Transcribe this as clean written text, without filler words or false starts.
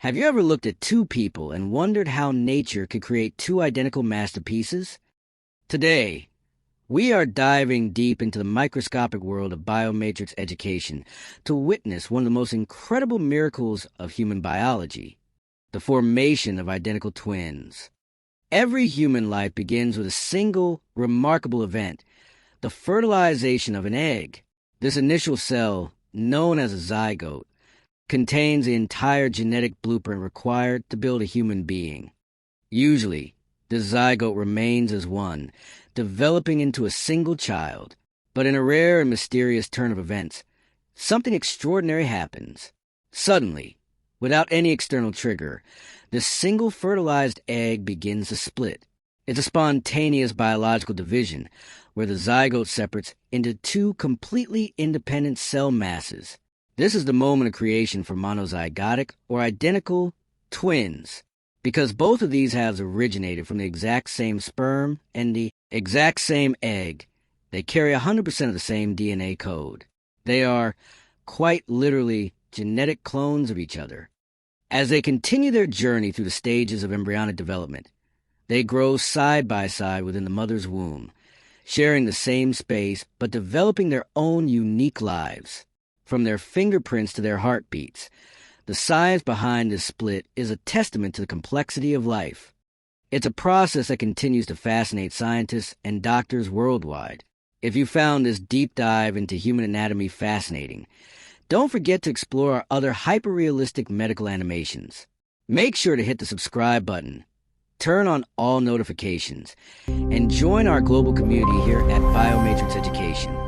Have you ever looked at two people and wondered how nature could create two identical masterpieces? Today, we are diving deep into the microscopic world of biomatrix education to witness one of the most incredible miracles of human biology, the formation of identical twins. Every human life begins with a single, remarkable event, the fertilization of an egg. This initial cell, known as a zygote, contains the entire genetic blueprint required to build a human being. Usually, the zygote remains as one, developing into a single child. But in a rare and mysterious turn of events, something extraordinary happens. Suddenly, without any external trigger, the single fertilized egg begins to split. It's a spontaneous biological division, where the zygote separates into two completely independent cell masses. This is the moment of creation for monozygotic, or identical, twins, because both of these halves originated from the exact same sperm and the exact same egg. They carry 100% of the same DNA code. They are, quite literally, genetic clones of each other. As they continue their journey through the stages of embryonic development, they grow side by side within the mother's womb, sharing the same space but developing their own unique lives. From their fingerprints to their heartbeats, the science behind this split is a testament to the complexity of life. It's a process that continues to fascinate scientists and doctors worldwide. If you found this deep dive into human anatomy fascinating, don't forget to explore our other hyper-realistic medical animations. Make sure to hit the subscribe button, turn on all notifications, and join our global community here at Biomatrix Education.